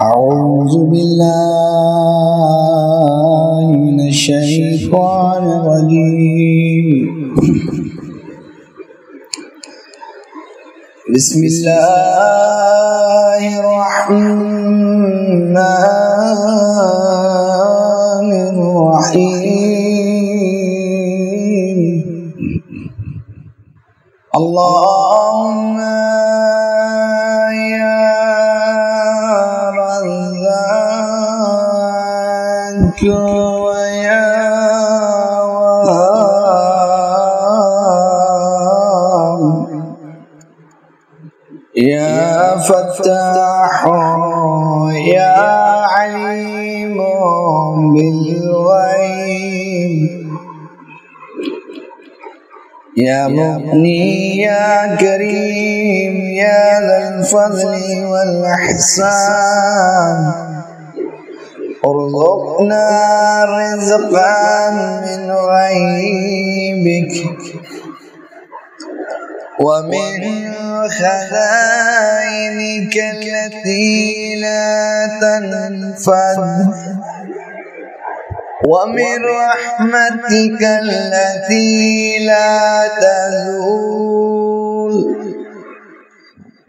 أعوذ بالله من الشيطان الرجيم. بسم الله الرحمن الرحيم. اللهم يا رزاق ويا وهاب يا فتاح يا عليم بالغيب يا مغني يا كريم يا ذا الفضل والإحسان ارزقنا رزقا من غيبك ومن خزائنك التي لا تنفد ومن رحمتك التي لا تزول.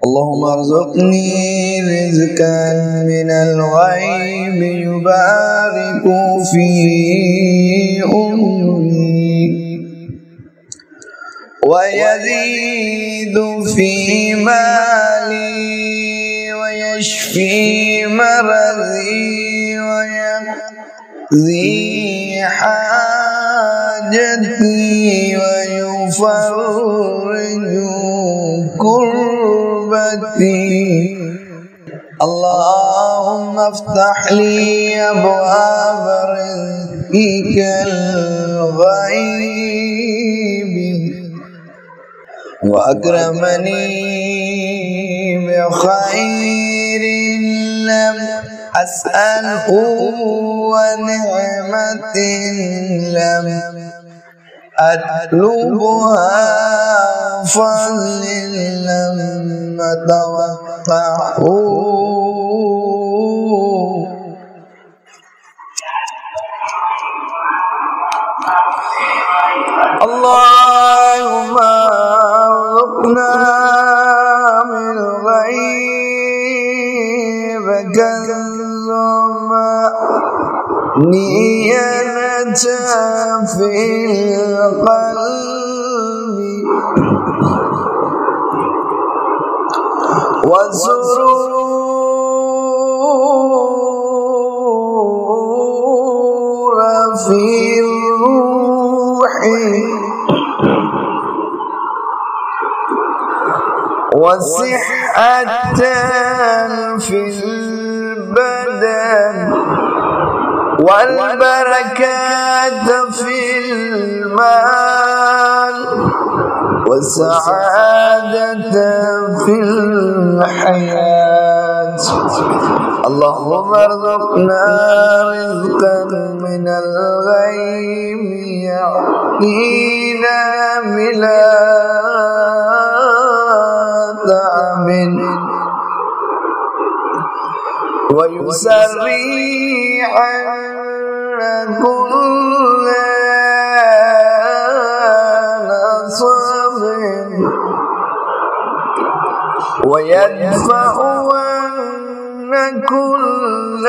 اللهم ارزقني رزقا من الغيب يبارك في أمي ويزيد في مالي ويشفي مرضي ويقضي حاجتي ويفرج كربتي. اللهم افتح لي أبواب رزقك الغيب وأكرمني بخير لم أسأله ونعمة لم أطلبها فضل لم أتوقعه. اللهم ارزقنا من غيبك نية في القلب والسرور في الروح والصحة في البدن والبركات في المال والسعادة في الحياة. اللهم ارزقنا رزقا من الغيب يعطينا بلا تعب ويسري عنا كل نصب ويدفع عنا كل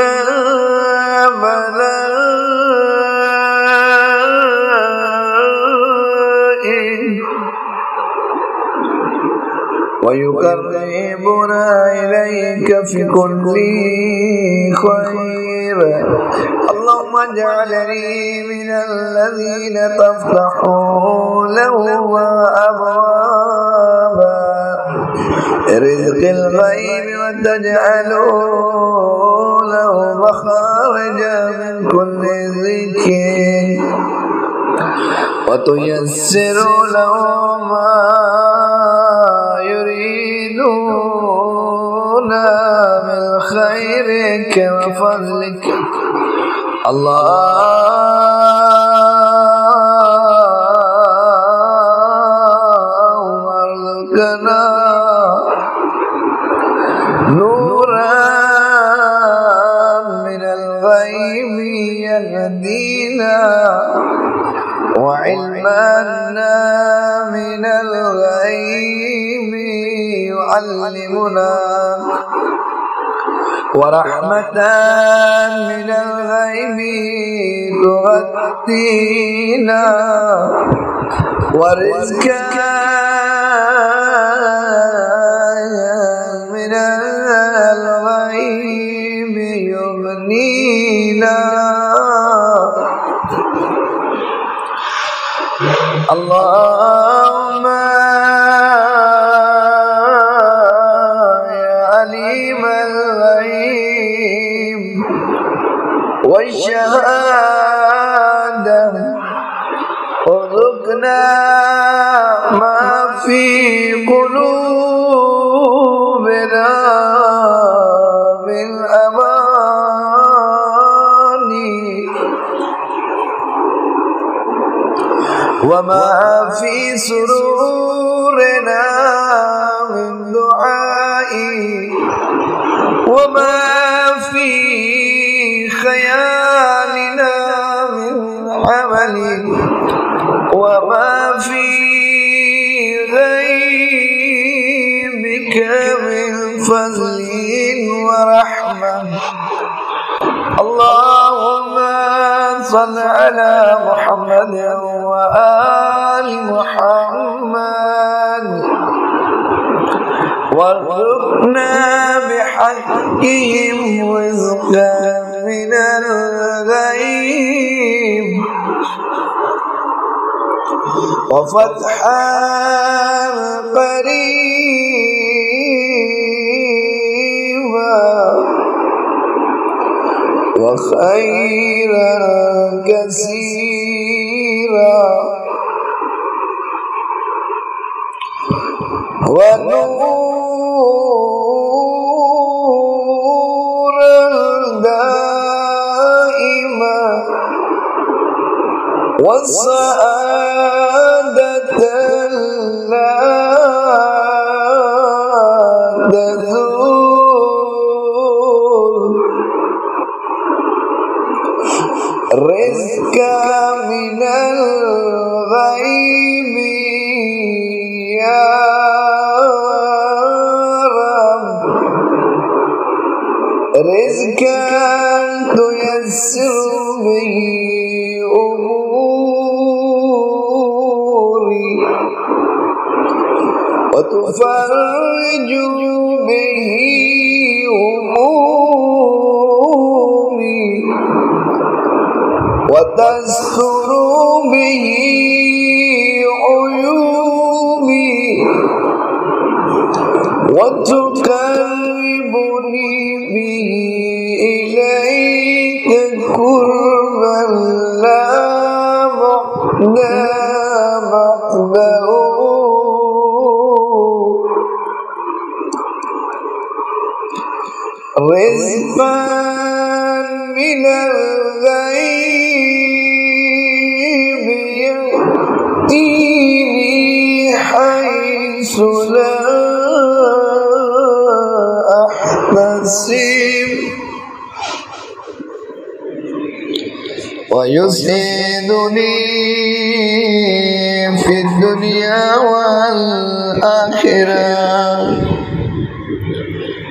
بلاء ويقربنا إليك في كل خير. اللهم اجعلني من الذين تفتح لهم أبواب رزق الغيب وتجعل لهم مخارجا من كل ذكر وتيسر لهم ما يريدون من خيرك وفضلك. اللهم ارزقنا نورا وعلما من الغيب يعلمنا ورحمة من الغيب تغطينا ورزقا من الغيب يغنينا اللهم يا عليم الغيب والشهادة ارزقنا ما في قلوبنا من أماني وما في سرورنا من دعائي وما في خيالنا من عمل وما في غيبك من فضل ورحمة اللهم صل على محمد وآل محمد وارزقنا بحقهم رزقا من الغيب وفتحا قريبا وخيرا كثيرا ونورا دائما والسعادة لا تزول رزقا من الغيب يا رب رزقا تيسر به أموري وتفرج به همومي وتستر به عيوبي وتقربني به إليك قربا لا بعد بعده رزقا من الغيب يأتيني حيث لا أحتسب ويسعدني في الدنيا والآخرة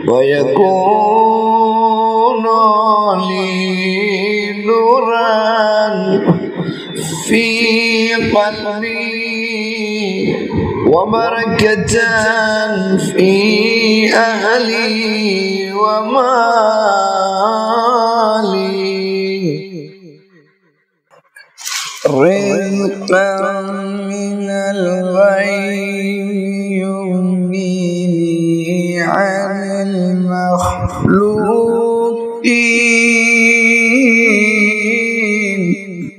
ويكون لي نورا في قلبي وبركة في أهلي ومالي رزقا من الغيب يغنيني عن المخلوقين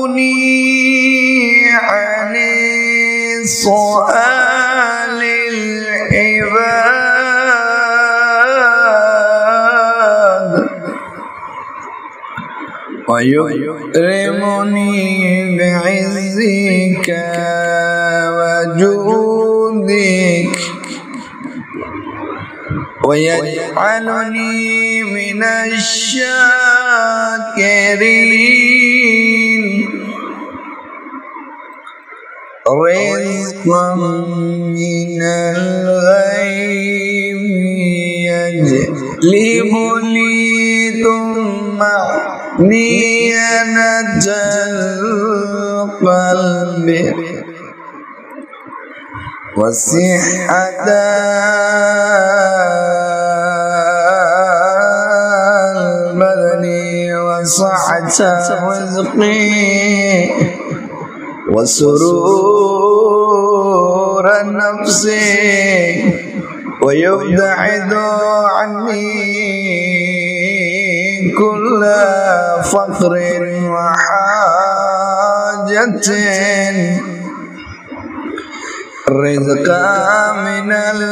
ويرفعني عن سؤال العباد ويكرمني بعزك وجودك ويجعلني من الشاكرين رزقا من الغيب يجلب لي ثم نينة القلب وصحة البدن وصحة الرزق وسرور النفس ويبتعد عني كل فقر وحاجة رزقا من الغيب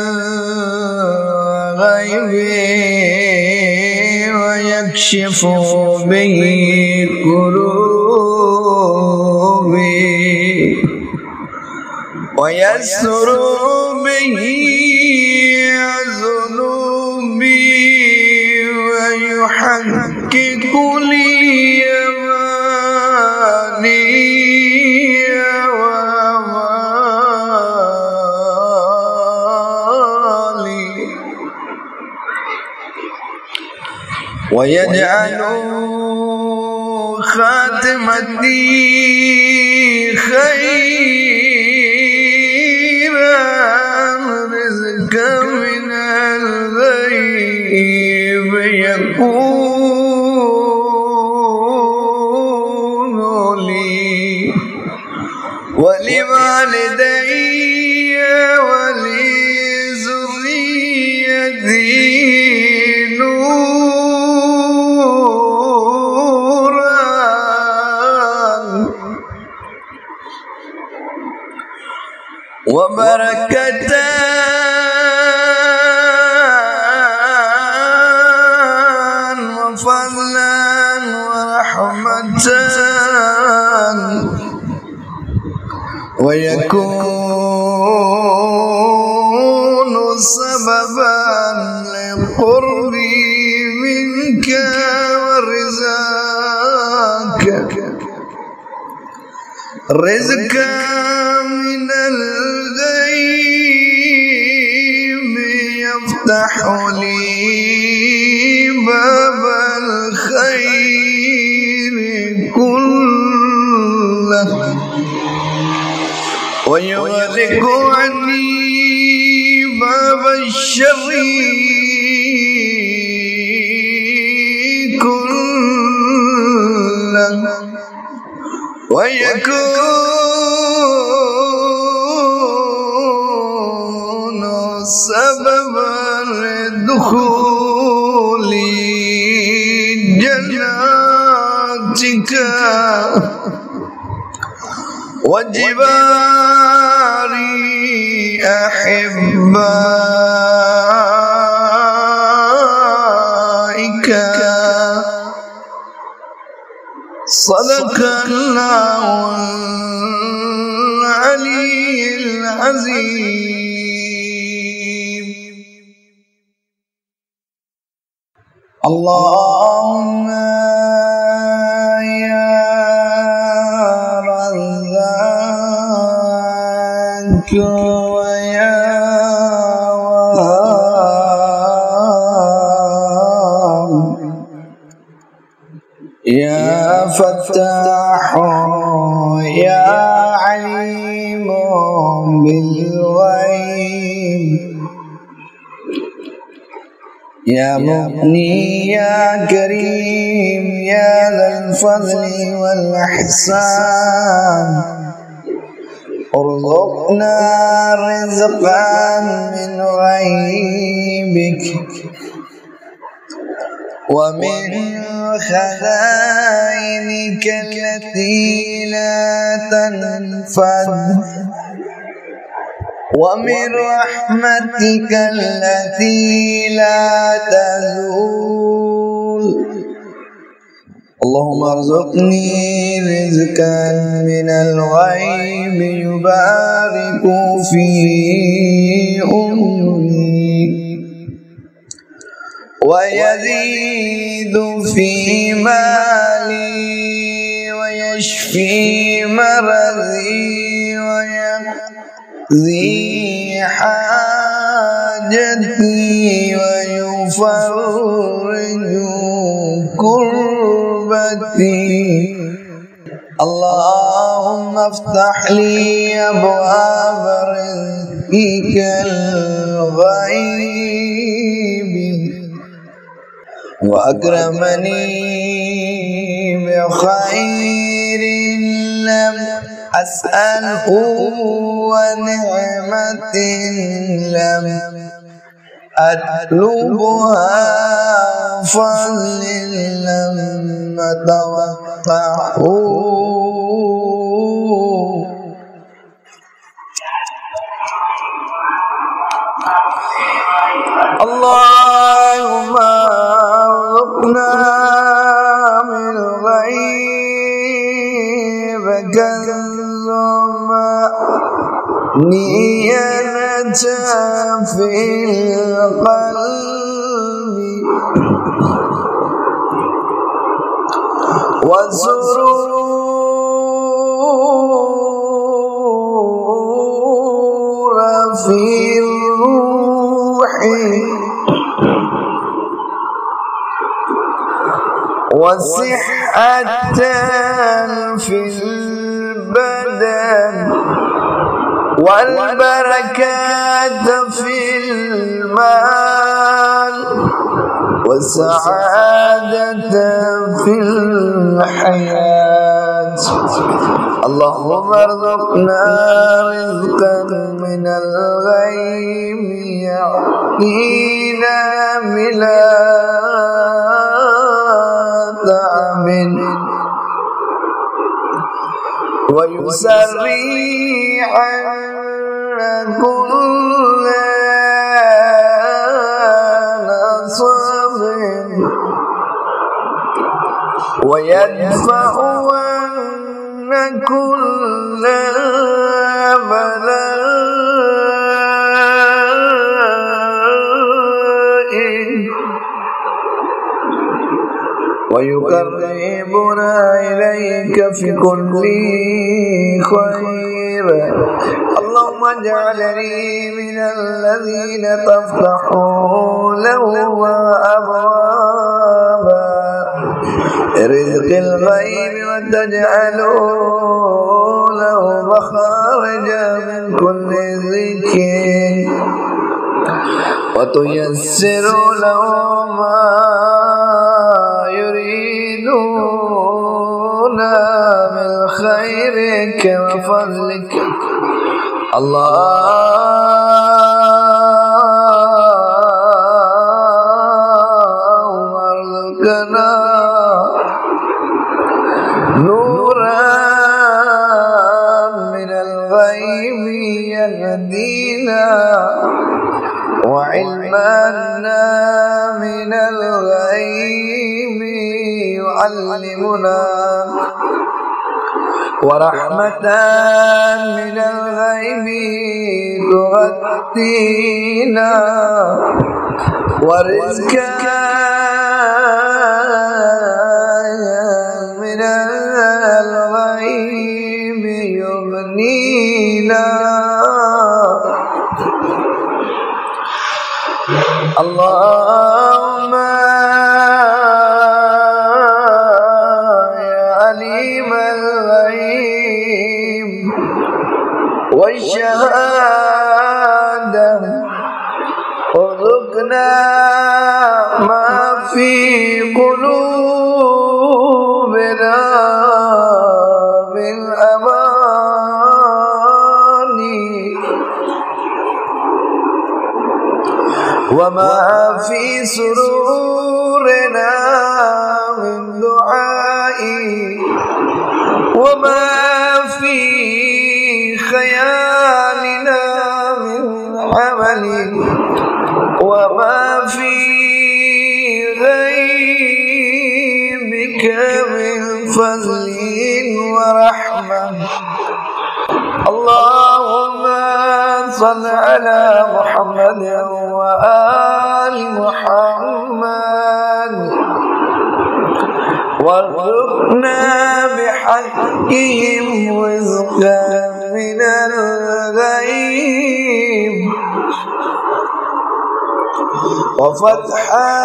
ويكشف به كروبي ويسر به ذنوبي ويحقق لي أماني ويجعل خاتمتي خيرا رزقا من الغيب يكون لي ولوالدي ولذريتي وبركة وفضلا ورحمة ويكون سببا لقربي منك ورزاك رزقا من الغيب يفتح لي باب الخير كله ويغلق عني باب الشر كله ويكون سببا لدخول جناتك وجبار أحبائك صدق الله العلي العظيم. اللهم يا رزاق ويا وهاب يا فتاح يا عليم بالغيب يا مغني يا كريم يا ذا الفضل والإحسان ارزقنا رزقا من غيبك ومن خزائنك التي لا تنفد ومن رحمتك التي لا تزول اللهم ارزقني رزقا من الغيب يبارك في أمي ويزيد في مالي ويشفي مرضي ويقضي حاجتي ويفرج كربتي. اللهم افتح لي أبواب رزقك الغيب وأكرمني بخير لم أسأله ونعمة لم أطلبها فضل لم أتوقعه. اللهم ارزقنا من غيبك نية في القلب وسرور في الروح وصحة في البدن والبركات في المال والسعادة في الحياة. اللهم ارزقنا رزقا من الغيب يعطينا بلا تعب ويسري عنا كل نصب ويدفع عنا كل بلاء ويقربنا إليك في كل خير. اللهم اجعلني من الذين تفتحوا لهم أبواب رزق الغيب وتجعلوا له مخارجا من كل ذكر وتيسر له ما يريدون من خيرك وفضلك. اللهم ارزقنا نورا من الغيب يهدينا وعلما من الغيب يعلمنا ورحمة من الغيب تغطينا ورزقا من الغيب يغنينا. اللهم يا عليم الغيب والشهادة ارزقنا ما في قلوبنا بالأماني وما في سرورنا من دعاء وما في خيالنا من عمل وما في غيبك من فضل ورحمة. اللهم صل على محمد وآل محمد وارزقنا بحقهم رزقا من الغيب وفتحا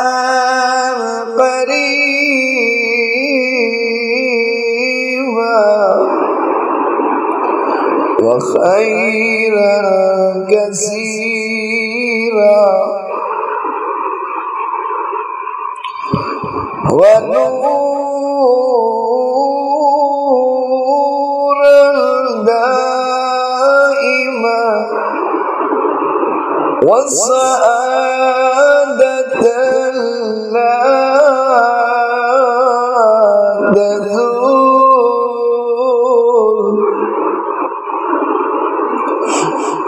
قريبا وخيرا كثيرا ونورا دائما والسعادة لا تزول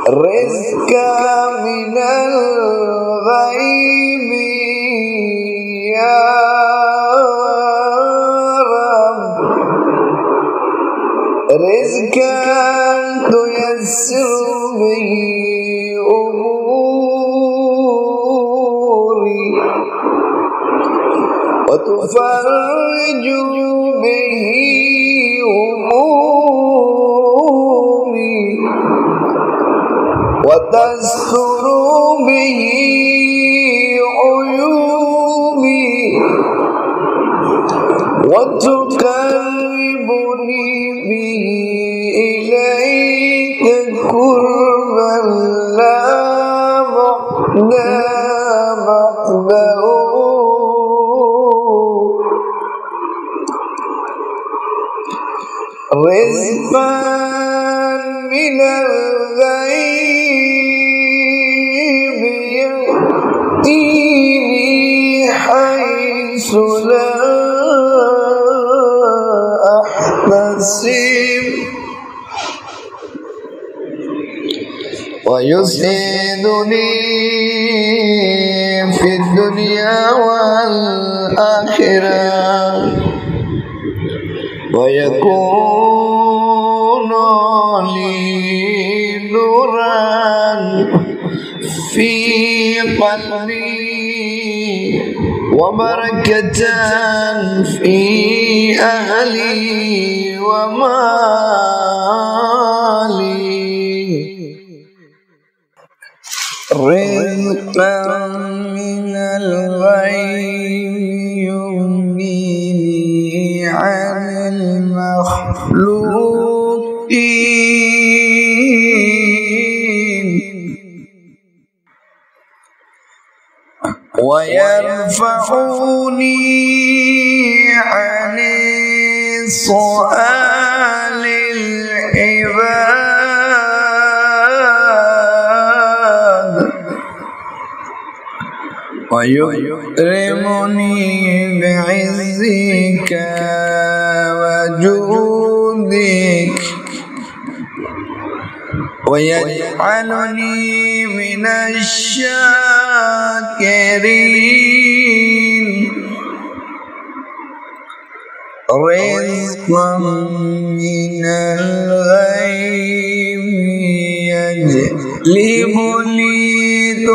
رزقا من الغيب يا رب رزقا تيسر به أموري وتفرج به همومي وتستر به عيوبي وتقربني به إليك قربا لا بعد بعده رزقا من الغيب يأتيني حيث لا أحتسب ويسعدني في الدنيا والآخرة ويكون لي نورا في قلبي وبركة في أهلي ومالي رزقا من الغيب يغنيني عن المخلوقين ويرفعني عن سؤال العباد ويكرمني بعزك وجودك ويجعلني من الشاكرين رزقا من الغيب يجلب لي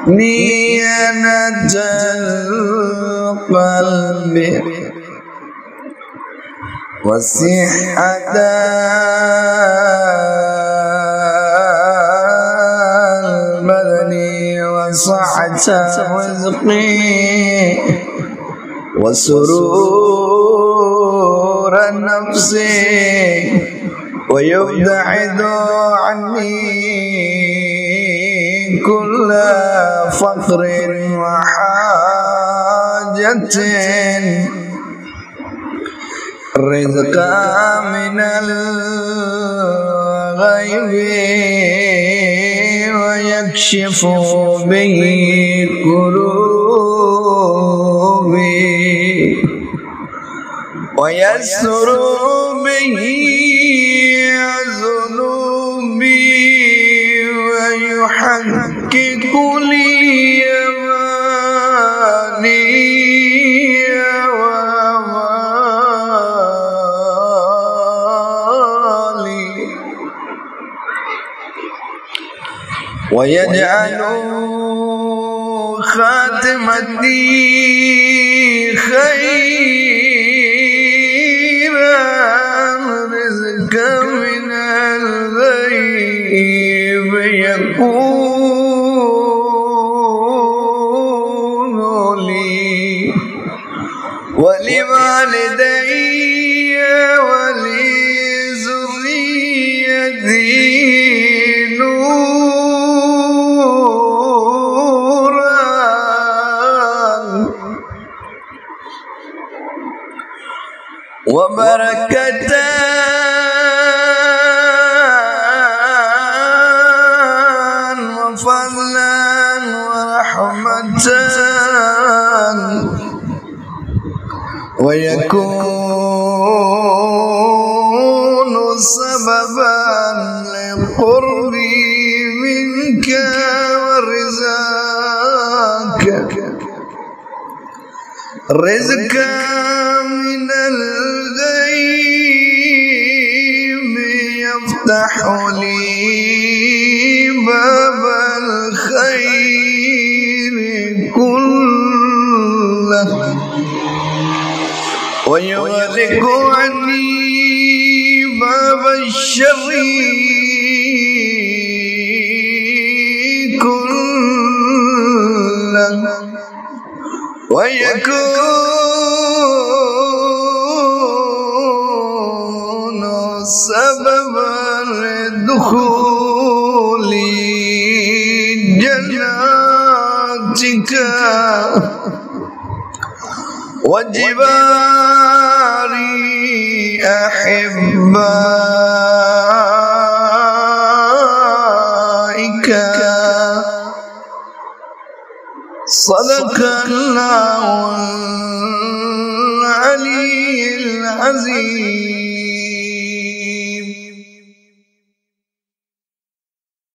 طمأنينة القلب وصحة البدن وصحة الرزق وسرور النفس ويبتعد عني كل فقر وحاجة رزقا من الغيب ويكشف به كروبي ويسر به ذنوبي ويحقق لي أماني ويجعل خاتمتي خيرا رزقا من الغيب يكون لي ولوالدي ولذريتي وبركة وفضلا ورحمة ويكون سببا لقربي منك ورزاك رزقا من الغيب يفتح لي باب الخير كله ويغلق عني باب الشر كله ويكون سببا لدخول جناتك وجبار أحبائك صدق الله العلي العظيم.